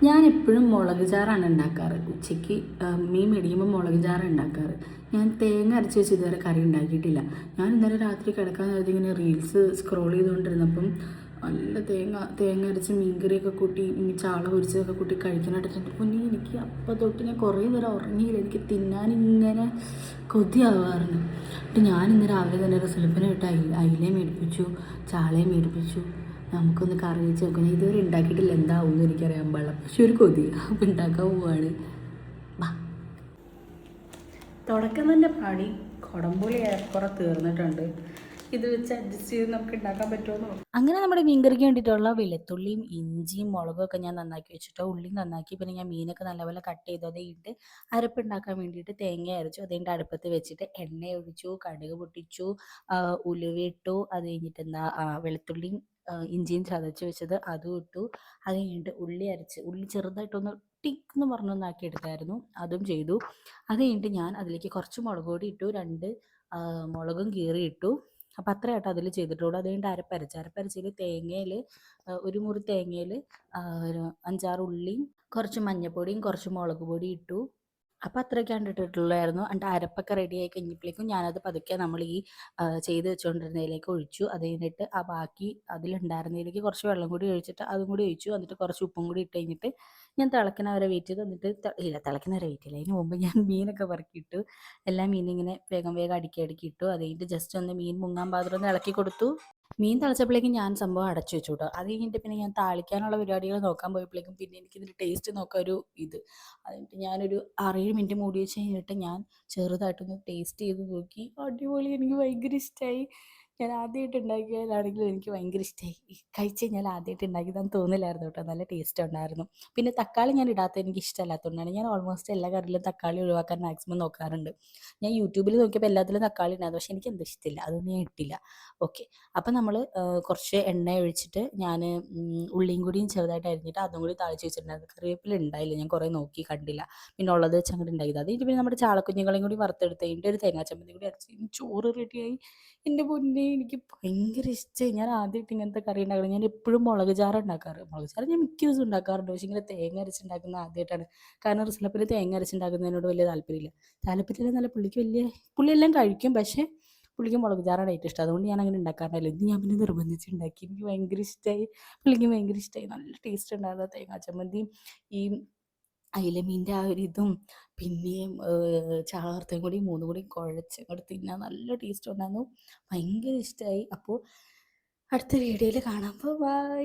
ഞാൻ എപ്പോഴും മുളക് ചാറാണ് ഉണ്ടാക്കാറ്. ഉച്ചയ്ക്ക് മീൻ മേടിക്കുമ്പോൾ മുളക് ചാറാണ് ഉണ്ടാക്കാറ്. ഞാൻ തേങ്ങ അരച്ച് വെച്ച് ഇതുവരെ കറി ഉണ്ടാക്കിയിട്ടില്ല. ഞാൻ ഇന്നലെ രാത്രി കിടക്കാൻ നേരത്ത് ഇങ്ങനെ റീൽസ് സ്ക്രോൾ ചെയ്തുകൊണ്ടിരുന്നപ്പം നല്ല തേങ്ങ അരച്ച് മീൻകറിയൊക്കെ കൂട്ടി ചാള പൊരിച്ചതൊക്കെ കൂട്ടി കഴിക്കാനായിട്ട് പൊന്നി എനിക്ക് അപ്പം തൊട്ട് ഞാൻ കുറേ നേരം ഉറങ്ങിയില്ല. എനിക്ക് തിന്നാനിങ്ങനെ കൊതിയാവാറുണ്ട്. എന്നിട്ട് ഞാൻ ഇന്ന് രാവിലെ തന്നെ റിസൽപ്പിനെ വിട്ട് അയിലയും മേടിപ്പിച്ചു, ചാളയും മേടിപ്പിച്ചു. നമുക്കൊന്ന് കറി വെച്ച് നോക്കണം. ഇതുവരെ ഉണ്ടാക്കിയിട്ടില്ല, എന്താവും എന്ന് എനിക്കറിയാൻ പാടില്ല. പക്ഷെ ഒരു കൊതി, അപ്പം ഉണ്ടാക്കാൻ പോവാണ്. ബാ. തുടക്കം തന്നെ പാടി കുടംപുളി ഏറെക്കുറെ തീർന്നിട്ടുണ്ട്. ഇത് വെച്ച് അഡ്ജസ്റ്റ് ചെയ്ത് നമുക്ക് ഉണ്ടാക്കാൻ പറ്റുമോ? അങ്ങനെ നമ്മുടെ മീൻകറിക്ക് വേണ്ടിയിട്ടുള്ള വെളുത്തുള്ളിയും ഇഞ്ചിയും മുളകും ഒക്കെ ഞാൻ നന്നാക്കി വെച്ചിട്ട് ഉള്ളി നന്നാക്കി, പിന്നെ ഞാൻ മീനൊക്കെ നല്ലപോലെ കട്ട് ചെയ്തു. അതിട്ട് അരപ്പുണ്ടാക്കാൻ വേണ്ടിയിട്ട് തേങ്ങ അരച്ചു. അതിൻ്റെ അടുപ്പത്ത് വെച്ചിട്ട് എണ്ണ ഒഴിച്ചു, കടുക് പൊട്ടിച്ചു, ഉലുവയിട്ടു. അത് കഴിഞ്ഞിട്ട് വെളുത്തുള്ളിയും ഇഞ്ചിയും ചതച്ച് വെച്ചത് അതും ഇട്ടു. അത് കഴിഞ്ഞിട്ട് ഉള്ളി ചെറുതായിട്ടൊന്ന് ടിക്ക് പറഞ്ഞൊന്നാക്കി എടുത്തായിരുന്നു, അതും ചെയ്തു. അത് കഴിഞ്ഞിട്ട് ഞാൻ അതിലേക്ക് കുറച്ച് മുളക് പൊടി ഇട്ടു, 2 മുളകും കീറി ഇട്ടു. അപ്പം അത്രയായിട്ട് അതിൽ ചെയ്തിട്ടുള്ളൂ. അത് കഴിഞ്ഞിട്ട് അരപ്പരച്ചതിൽ തേങ്ങയിൽ ഒരു മുറി തേങ്ങയിൽ 5-6 ഉള്ളിയും കുറച്ച് മഞ്ഞൾപ്പൊടിയും കുറച്ച് മുളക് പൊടി ഇട്ടു. അപ്പം അത്രയൊക്കെയാണ് ഇട്ടിട്ടുള്ളായിരുന്നു. എന്നിട്ട് അരപ്പൊക്കെ റെഡി ആയി കഴിഞ്ഞപ്പോഴേക്കും ഞാനത് പതുക്കെ നമ്മൾ ഈ ചെയ്ത് വെച്ചുകൊണ്ടിരുന്നതിലേക്ക് ഒഴിച്ചു. അത് കഴിഞ്ഞിട്ട് ആ ബാക്കി അതിലുണ്ടായിരുന്നതിലേക്ക് കുറച്ച് വെള്ളം കൂടി ഒഴിച്ചിട്ട് അതും കൂടി ഒഴിച്ചു. എന്നിട്ട് കുറച്ച് ഉപ്പും കൂടി ഇട്ട് കഴിഞ്ഞിട്ട് ഞാൻ തിളയ്ക്കുന്നവരെ വെയിറ്റ് ചെയ്തു. എന്നിട്ട് തിളയ്ക്കുന്നവരെ വെയിറ്റ് ചെയ്യില്ല, അതിന് മുമ്പ് ഞാൻ മീനൊക്കെ പെറുക്കിയിട്ടു. എല്ലാ മീനിങ്ങനെ വേഗം വേഗം അടുക്കി ഇട്ടു. അത് കഴിഞ്ഞിട്ട് ജസ്റ്റ് ഒന്ന് മീൻ മുങ്ങാൻ പാത്രം ഒന്ന് ഇളക്കി കൊടുത്തു. മീൻ തിളച്ചപ്പോഴേക്കും ഞാൻ സംഭവം അടച്ചു വെച്ചു കേട്ടോ. അത് കഴിഞ്ഞിട്ട് പിന്നെ ഞാൻ താളിക്കാനുള്ള പരിപാടികൾ നോക്കാൻ പോയപ്പോഴേക്കും പിന്നെ എനിക്കിതിൻ്റെ ടേസ്റ്റ് നോക്കാൻ ഒരു ഇത്. എന്നിട്ട് ഞാനൊരു 6-7 മിനിറ്റ് മൂടി വെച്ച് കഴിഞ്ഞിട്ട് ഞാൻ ചെറുതായിട്ടൊന്ന് ടേസ്റ്റ് ചെയ്ത് നോക്കി. അടിപൊളി, എനിക്ക് ഭയങ്കര ഇഷ്ടമായി. ഞാൻ ആദ്യമായിട്ട് ഉണ്ടാക്കിയതാണെങ്കിലും എനിക്ക് ഭയങ്കര ഇഷ്ടമായി. കഴിച്ച് കഴിഞ്ഞാൽ ആദ്യമായിട്ട് ഉണ്ടാക്കിയതാണെന്ന് തോന്നില്ലായിരുന്നു കേട്ടോ, നല്ല ടേസ്റ്റ് ഉണ്ടായിരുന്നു. പിന്നെ തക്കാളി ഞാൻ ഇടാത്ത എനിക്ക് ഇഷ്ടമല്ലാത്തതുകൊണ്ടാണ്. ഞാൻ ഓൾമോസ്റ്റ് എല്ലാ കറിയിലും തക്കാളി ഒഴിവാക്കാൻ മാക്സിമം നോക്കാറുണ്ട്. ഞാൻ യൂട്യൂബിൽ നോക്കിയപ്പോൾ എല്ലാത്തിലും തക്കാളി ഉണ്ടായിരുന്നു, പക്ഷെ എനിക്ക് എന്താ ഇഷ്ടമില്ല, അതൊന്നും ഞാൻ ഇട്ടില്ല. ഓക്കെ, അപ്പം നമ്മൾ കുറച്ച് എണ്ണ ഒഴിച്ചിട്ട് ഞാൻ ഉള്ളിയും കൂടിയും ചെറുതായിട്ട് അരിഞ്ഞിട്ട് അതും കൂടി താളിച്ച് വെച്ചിട്ടുണ്ടായിരുന്നു. കറിവേപ്പില ഉണ്ടായില്ല, ഞാൻ കുറേ നോക്കി കണ്ടില്ല. പിന്നെ ഉള്ളത് വെച്ച് അങ്ങോട്ട് ഉണ്ടാക്കിയത്. അത് കഴിഞ്ഞിട്ട് പിന്നെ നമ്മുടെ ചാളക്കുഞ്ഞുങ്ങളെയും കൂടി വറുത്തെടുത്ത് കഴിഞ്ഞിട്ട് ഒരു തേങ്ങാ ചമ്മന്തി കൂടി അരച്ച് ചോറ് റെഡിയായി. എൻ്റെ പൊന്നേ, എനിക്ക് ഭയങ്കര ഇഷ്ടമായി. ഞാൻ ആദ്യമായിട്ട് ഇങ്ങനത്തെ കറി ഉണ്ടാക്കണം. ഞാൻ എപ്പോഴും മുളക് ചാറ് ഉണ്ടാക്കാറ്. മുളക് ചാറ് ഞാൻ മിക്ക ദിവസം ഉണ്ടാക്കാറുണ്ട്, പക്ഷേ ഇങ്ങനെ തേങ്ങ അരച്ചുണ്ടാക്കുന്നത് ആദ്യമായിട്ടാണ്. കാരണം റിസലപ്പിന് തേങ്ങ അരച്ചുണ്ടാക്കുന്നതിനോട് വലിയ താല്പര്യമില്ല. നല്ല പുള്ളിയെല്ലാം കഴിക്കും, പക്ഷേ പുള്ളിക്ക് മുളക് ചാറാണ് ഏറ്റവും ഇഷ്ടം. അതുകൊണ്ട് ഞാൻ അങ്ങനെ ഉണ്ടാക്കാറില്ല. ഇത് ഞാൻ പിന്നെ നിർബന്ധിച്ച് ഉണ്ടാക്കി. എനിക്ക് ഭയങ്കര ഇഷ്ടമായി, പുള്ളിക്ക് ഭയങ്കര ഇഷ്ടമായി. നല്ല ടേസ്റ്റ് ഉണ്ടായിരുന്നു തേങ്ങാ ചമ്മന്തിയും ഈ അയിലമീൻ്റെ ആ ഒരു ഇതും പിന്നെയും ചാള വറുത്തതും കൂടി മൂന്നും കൂടി കുഴച്ച് അങ്ങോട്ട് തിന്നാൻ നല്ല ടേസ്റ്റ് ഉണ്ടായിരുന്നു. ഭയങ്കര ഇഷ്ടമായി. അപ്പോൾ അടുത്ത വീഡിയോയിൽ കാണാം. അപ്പോൾ ബൈ.